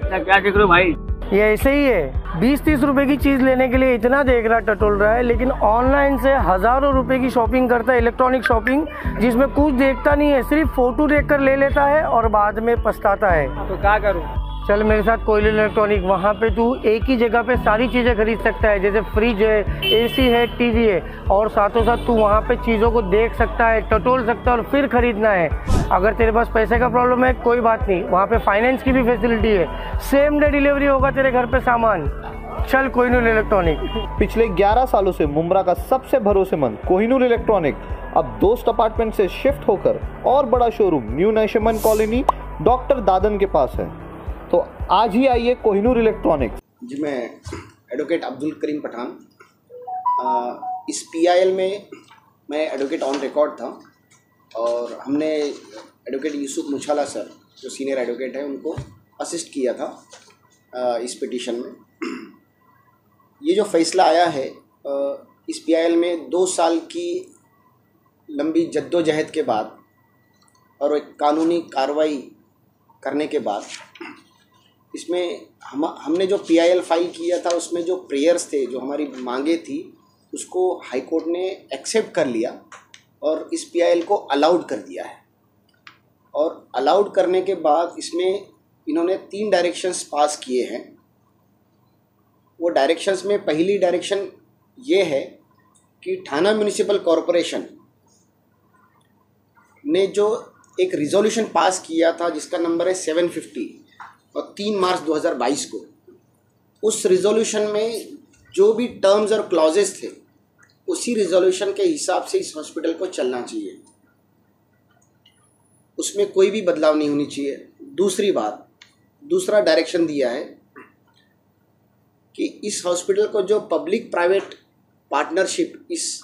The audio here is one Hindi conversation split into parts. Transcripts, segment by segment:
क्या देख रहे हो भाई? ये ऐसे ही है, 20-30 रुपए की चीज लेने के लिए इतना देख रहा टटोल रहा है, लेकिन ऑनलाइन से हजारों रुपए की शॉपिंग करता है, इलेक्ट्रॉनिक शॉपिंग, जिसमें कुछ देखता नहीं है, सिर्फ फोटो देखकर ले लेता है और बाद में पछताता है। तो क्या करूं? चल मेरे साथ कोयली इलेक्ट्रॉनिक, वहाँ पे तू एक ही जगह पे सारी चीज़ें खरीद सकता है, जैसे फ्रिज है, एसी है, टीवी है, और साथों साथ तू वहाँ पे चीज़ों को देख सकता है, टटोल सकता है और फिर खरीदना है। अगर तेरे पास पैसे का प्रॉब्लम है कोई बात नहीं, वहाँ पे फाइनेंस की भी फैसिलिटी है, सेम डे डिलीवरी होगा तेरे घर पे सामान। चल कोहिनूर इलेक्ट्रॉनिक। पिछले 11 सालों से मुंब्रा का सबसे भरोसेमंद कोहिनूर इलेक्ट्रॉनिक अब दोस्त अपार्टमेंट से शिफ्ट होकर और बड़ा शोरूम न्यू नैशमन कॉलोनी डॉक्टर दादन के पास है। तो आज ही आइए कोहिनूर इलेक्ट्रॉनिक्स। जी, मैं एडवोकेट अब्दुल करीम पठान। इस PIL में मैं एडवोकेट ऑन रिकॉर्ड था और हमने एडवोकेट यूसुफ मुछाला सर जो सीनियर एडवोकेट है उनको असिस्ट किया था इस पिटीशन में। ये जो फैसला आया है इस PIL में 2 साल की लंबी जद्दोजहद के बाद और एक कानूनी कार्रवाई करने के बाद इसमें हमने जो PIL फाइल किया था उसमें जो प्रेयर्स थे, जो हमारी मांगे थी, उसको हाई कोर्ट ने एक्सेप्ट कर लिया और इस PIL को अलाउड कर दिया है। और अलाउड करने के बाद इसमें इन्होंने 3 डायरेक्शंस पास किए हैं। वो डायरेक्शंस में पहली डायरेक्शन ये है कि थाना म्यूनिसिपल कॉरपोरेशन ने जो एक रिजोल्यूशन पास किया था जिसका नंबर है 750 और 3 मार्च 2022 को, उस रिजोल्यूशन में जो भी टर्म्स और क्लॉजेस थे उसी रिजोल्यूशन के हिसाब से इस हॉस्पिटल को चलना चाहिए, उसमें कोई भी बदलाव नहीं होनी चाहिए। दूसरी बात, दूसरा डायरेक्शन दिया है कि इस हॉस्पिटल को जो पब्लिक प्राइवेट पार्टनरशिप इस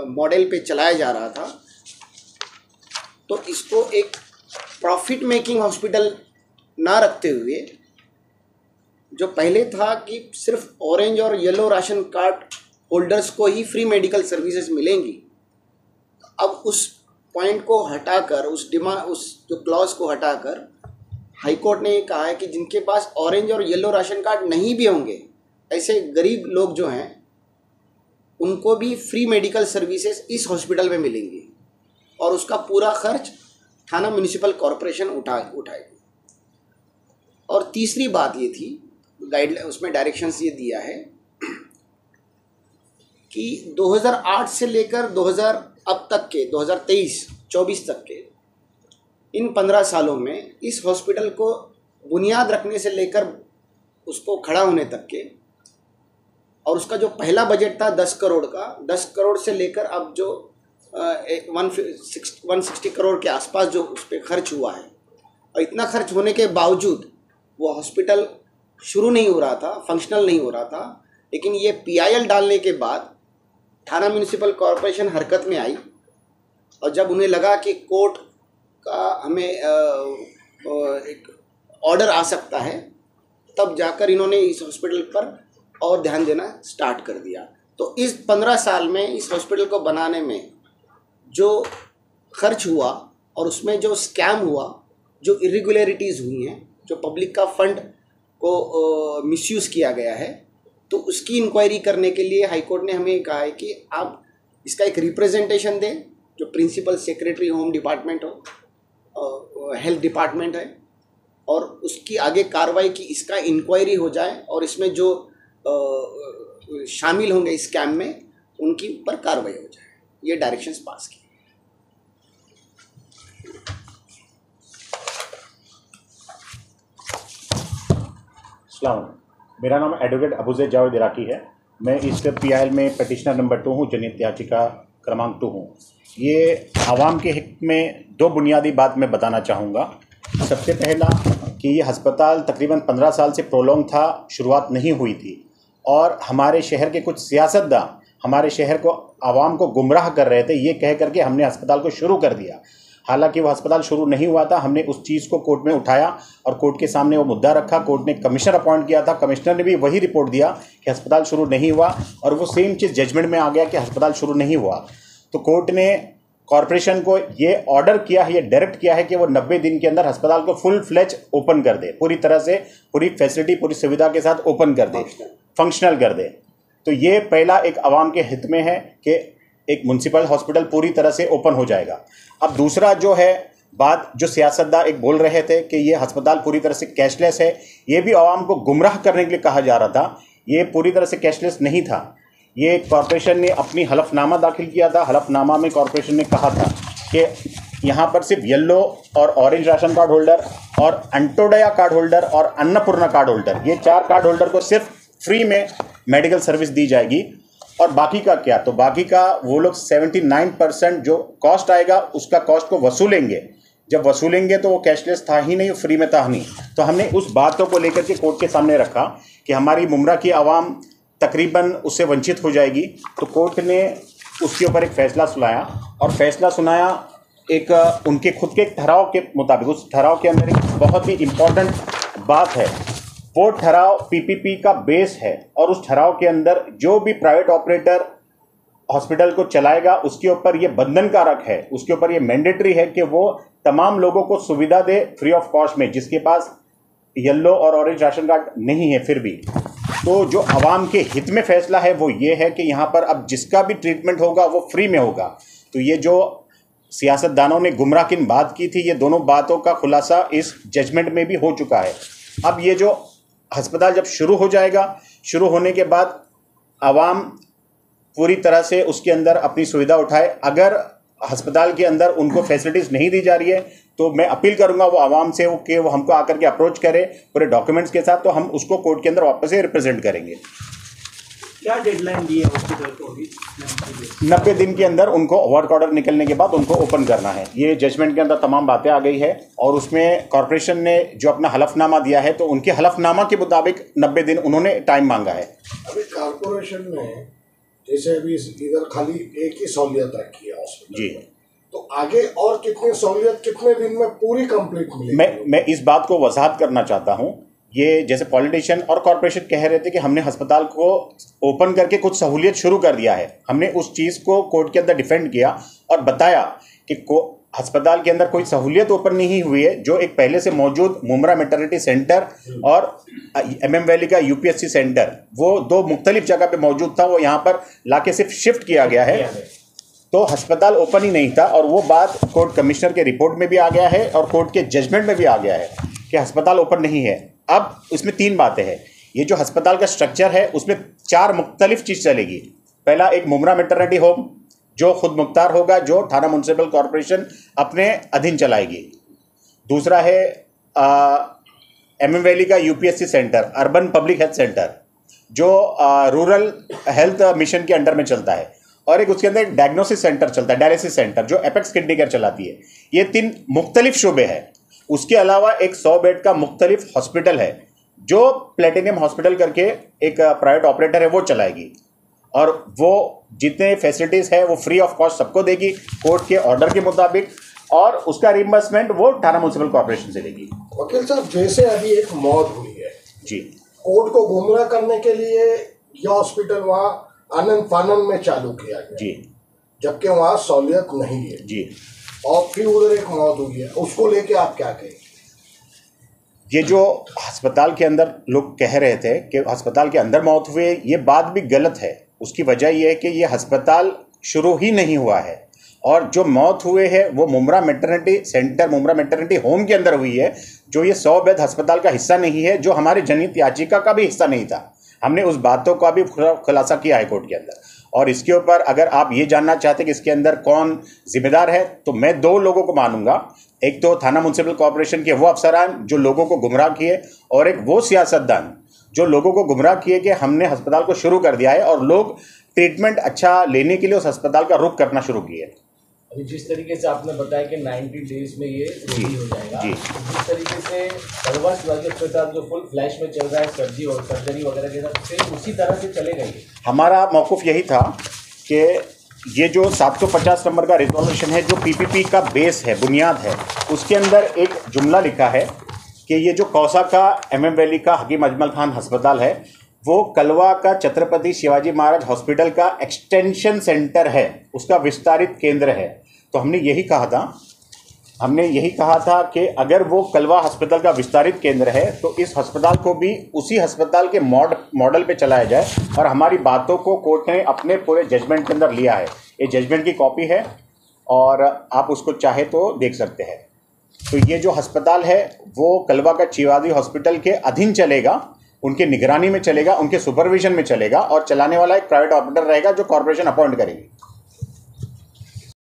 मॉडल पे चलाया जा रहा था, तो इसको एक प्रॉफिट मेकिंग हॉस्पिटल ना रखते हुए, जो पहले था कि सिर्फ ऑरेंज और येलो राशन कार्ड होल्डर्स को ही फ्री मेडिकल सर्विसेज मिलेंगी, अब उस पॉइंट को हटाकर, उस जो क्लॉज को हटाकर हाई कोर्ट ने ये कहा है कि जिनके पास ऑरेंज और येलो राशन कार्ड नहीं भी होंगे, ऐसे गरीब लोग जो हैं उनको भी फ्री मेडिकल सर्विसेज इस हॉस्पिटल में मिलेंगी और उसका पूरा खर्च थाना म्यूनिसिपल कॉरपोरेशन उठाएगी। और तीसरी बात ये थी, गाइडलाइन उसमें डायरेक्शंस ये दिया है कि 2008 से लेकर 2000 अब तक के 2023-24 तक के इन 15 सालों में इस हॉस्पिटल को बुनियाद रखने से लेकर उसको खड़ा होने तक के, और उसका जो पहला बजट था 10 करोड़ का, 10 करोड़ से लेकर अब जो 160 करोड़ के आसपास जो उस पर खर्च हुआ है, और इतना खर्च होने के बावजूद वो हॉस्पिटल शुरू नहीं हो रहा था, फंक्शनल नहीं हो रहा था। लेकिन ये PIL डालने के बाद थाना म्यूनिसिपल कॉरपोरेशन हरकत में आई और जब उन्हें लगा कि कोर्ट का हमें एक ऑर्डर आ सकता है, तब जाकर इन्होंने इस हॉस्पिटल पर और ध्यान देना स्टार्ट कर दिया। तो इस 15 साल में इस हॉस्पिटल को बनाने में जो खर्च हुआ और उसमें जो स्कैम हुआ, जो इरेगुलरिटीज़ हुई हैं, जो पब्लिक का फंड को मिसयूज़ किया गया है, तो उसकी इंक्वायरी करने के लिए हाई कोर्ट ने हमें कहा है कि आप इसका एक रिप्रेजेंटेशन दें, जो प्रिंसिपल सेक्रेटरी होम डिपार्टमेंट हो, हेल्थ डिपार्टमेंट है, और उसकी आगे कार्रवाई की, इसका इंक्वायरी हो जाए और इसमें जो शामिल होंगे इस स्कैम में उनकी ऊपर कार्रवाई हो जाए। ये डायरेक्शंस पास की। मेरा नाम एडवोकेट अबूज़ैद जावेद इराकी है। मैं इस PIL में पटिशनर नंबर 2 हूँ, जनहित याचिका क्रमांक 2 हूँ। ये आवाम के हित में 2 बुनियादी बात मैं बताना चाहूँगा। सबसे पहला कि ये हस्पताल तकरीबन 15 साल से प्रोलॉन्ग था, शुरुआत नहीं हुई थी, और हमारे शहर के कुछ सियासतदान हमारे शहर को, आवाम को गुमराह कर रहे थे ये कह करके हमने अस्पताल को शुरू कर दिया। हालांकि वो अस्पताल शुरू नहीं हुआ था। हमने उस चीज़ को कोर्ट में उठाया और कोर्ट के सामने वो मुद्दा रखा। कोर्ट ने कमिश्नर अपॉइंट किया था, कमिश्नर ने भी वही रिपोर्ट दिया कि अस्पताल शुरू नहीं हुआ, और वो सेम चीज़ जजमेंट में आ गया कि अस्पताल शुरू नहीं हुआ। तो कोर्ट ने कॉरपोरेशन को ये ऑर्डर किया है, ये डायरेक्ट किया है कि वो 90 दिन के अंदर अस्पताल को फुल फ्लेज ओपन कर दे, पूरी तरह से पूरी फैसिलिटी पूरी सुविधा के साथ ओपन कर दे, फंक्शनल कर दे। तो ये पहला एक आवाम के हित में है कि एक म्युनिसिपल हॉस्पिटल पूरी तरह से ओपन हो जाएगा। अब दूसरा जो है बात जो सियासतदान एक बोल रहे थे कि ये अस्पताल पूरी तरह से कैशलेस है, ये भी आवाम को गुमराह करने के लिए कहा जा रहा था। ये पूरी तरह से कैशलेस नहीं था। ये कॉरपोरेशन ने अपनी हलफनामा दाखिल किया था। हलफनामा में कॉरपोरेशन ने कहा था कि यहाँ पर सिर्फ येलो और ऑरेंज राशन कार्ड होल्डर और अंत्योदया कार्ड होल्डर और अन्नपूर्णा कार्ड होल्डर, ये 4 कार्ड होल्डर को सिर्फ फ्री में मेडिकल सर्विस दी जाएगी। और बाकी का क्या, तो बाकी का वो लोग 79% जो कॉस्ट आएगा उसका कॉस्ट को वसूलेंगे। जब वसूलेंगे तो वो कैशलेस था ही नहीं, फ्री में था नहीं। तो हमने उस बातों को लेकर के कोर्ट के सामने रखा कि हमारी मुमरा की आवाम तकरीबन उससे वंचित हो जाएगी। तो कोर्ट ने उसके ऊपर एक फ़ैसला सुनाया और फैसला सुनाया एक उनके खुद के एक ठहराव के मुताबिक। उस ठहराव के अंदर एक बहुत ही इम्पोर्टेंट बात है, वो ठहराव पीपीपी का बेस है और उस ठहराव के अंदर जो भी प्राइवेट ऑपरेटर हॉस्पिटल को चलाएगा उसके ऊपर ये बंधनकारक है, उसके ऊपर ये मैंडेटरी है कि वो तमाम लोगों को सुविधा दे फ्री ऑफ कॉस्ट में, जिसके पास येलो और ऑरेंज राशन कार्ड नहीं है फिर भी। तो जो आवाम के हित में फैसला है वो ये है कि यहाँ पर अब जिसका भी ट्रीटमेंट होगा वो फ्री में होगा। तो ये जो सियासतदानों ने गुमराहकिन बात की थी, ये दोनों बातों का खुलासा इस जजमेंट में भी हो चुका है। अब ये जो अस्पताल जब शुरू हो जाएगा, शुरू होने के बाद आवाम पूरी तरह से उसके अंदर अपनी सुविधा उठाए। अगर अस्पताल के अंदर उनको फैसिलिटीज़ नहीं दी जा रही है तो मैं अपील करूंगा वो आवाम से कि वो हमको आकर के अप्रोच करे पूरे डॉक्यूमेंट्स के साथ, तो हम उसको कोर्ट के अंदर वापस से रिप्रेजेंट करेंगे। क्या डेडलाइन दी है हॉस्पिटल को अभी? 90 दिन के अंदर उनको वर्क ऑर्डर निकलने के बाद उनको ओपन करना है। ये जजमेंट के अंदर तमाम बातें आ गई है और उसमें कॉरपोरेशन ने जो अपना हलफनामा दिया है तो उनके हलफनामा के मुताबिक 90 दिन उन्होंने टाइम मांगा है। अभी कॉरपोरेशन ने जैसे अभी इधर खाली एक ही सहूलियत रखी है हॉस्पिटल जी, तो आगे और कितनी सहूलियत कितने दिन में पूरी कंप्लीट मिलेगी? मैं इस बात को वजाहत करना चाहता हूँ। ये जैसे पॉलिटिशियन और कॉरपोरेशन कह रहे थे कि हमने अस्पताल को ओपन करके कुछ सहूलियत शुरू कर दिया है, हमने उस चीज़ को कोर्ट के अंदर डिफेंड किया और बताया कि अस्पताल के अंदर कोई सहूलियत ओपन नहीं हुई है। जो एक पहले से मौजूद मुमरा मैटरनिटी सेंटर और MM वैली का UPSC सेंटर, वो 2 मुख्तलिफ जगह पे मौजूद था, वो यहाँ पर लाके सिर्फ शिफ्ट किया गया है। तो अस्पताल ओपन ही नहीं था और वो बात कोर्ट कमिश्नर के रिपोर्ट में भी आ गया है और कोर्ट के जजमेंट में भी आ गया है कि अस्पताल ओपन नहीं है। अब इसमें 3 बातें हैं। ये जो अस्पताल का स्ट्रक्चर है उसमें 4 मुख्तलिफ चीज़ चलेगी। पहला एक मुमरा मैटरनिटी होम जो खुद मुख्तार होगा, जो थाना म्युनिसिपल कॉरपोरेशन अपने अधीन चलाएगी। दूसरा है MM वैली का UPSC centre, urban public health centre, जो रूरल हेल्थ मिशन के अंडर में चलता है। और एक उसके अंदर एक डायग्नोसिस सेंटर चलता है, डायलिसिस सेंटर, जो एपेक्स किडनी केयर चलाती है। ये 3 मुख्तलिफ शोबे हैं। उसके अलावा एक 100 बेड का मुख्तलिफ हॉस्पिटल है जो प्लेटिनियम हॉस्पिटल करके एक प्राइवेट ऑपरेटर है वो चलाएगी और वो जितने फैसिलिटीज़ है वो फ्री ऑफ कॉस्ट सबको देगी कोर्ट के ऑर्डर के मुताबिक, और उसका रिम्बर्समेंट वो थाना म्युनिसिपल कॉर्पोरेशन से लेगी। वकील साहब, जैसे अभी एक मौत हुई है जी, कोर्ट को गुमराह करने के लिए यह हॉस्पिटल वहाँ आनंद फानन में चालू किया गया जी, जबकि वहाँ सहूलियत नहीं है जी, और फिर उधर एक मौत हुई है, उसको लेके आप क्या कहें? ये जो अस्पताल के अंदर लोग कह रहे थे कि अस्पताल के अंदर मौत हुई है, ये बात भी गलत है। उसकी वजह ये है कि ये अस्पताल शुरू ही नहीं हुआ है और जो मौत हुए हैं वो Mumbra maternity centre, Mumbra maternity home के अंदर हुई है, जो ये 100 बेड अस्पताल का हिस्सा नहीं है, जो हमारे जनहित याचिका का भी हिस्सा नहीं था। हमने उस बातों का भी खुलासा किया है कोर्ट के अंदर। और इसके ऊपर अगर आप ये जानना चाहते हैं कि इसके अंदर कौन जिम्मेदार है, तो मैं 2 लोगों को मानूंगा। एक तो थाना म्युनिसिपल कॉर्पोरेशन के वो अफसरान जो लोगों को गुमराह किए, और एक वो सियासतदान जो लोगों को गुमराह किए कि हमने अस्पताल को शुरू कर दिया है और लोग ट्रीटमेंट अच्छा लेने के लिए उस अस्पताल का रुख करना शुरू किए। अभी जिस तरीके से आपने बताया कि 90 डेज में ये रेडी हो जाएगा, जी। जिस तरीके से कलवा शिवाजी अस्पताल जो फुल फ्लैश में चल रहा है सर्जरी वगैरह के साथ, सेम उसी तरह से चलेगा ये। हमारा मौक़िफ़ यही था कि ये जो 750 नंबर का रिजोल्यूशन है, जो PPP का बेस है, बुनियाद है, उसके अंदर एक जुमला लिखा है कि ये जो कौसा का MM वैली का हकीम अजमल खान अस्पताल है वो कलवा का छत्रपति शिवाजी महाराज हॉस्पिटल का एक्सटेंशन सेंटर है, उसका विस्तारित केंद्र है। तो हमने यही कहा था कि अगर वो कलवा अस्पताल का विस्तारित केंद्र है तो इस अस्पताल को भी उसी अस्पताल के मॉडल पे चलाया जाए, और हमारी बातों को कोर्ट ने अपने पूरे जजमेंट के अंदर लिया है। ये जजमेंट की कॉपी है और आप उसको चाहे तो देख सकते हैं। तो ये जो अस्पताल है वो कलवा का चीवादी हॉस्पिटल के अधीन चलेगा, उनके निगरानी में चलेगा, उनके सुपरविजन में चलेगा, और चलाने वाला एक प्राइवेट ऑपरेटर रहेगा जो कॉर्पोरेशन अपॉइंट करेगी।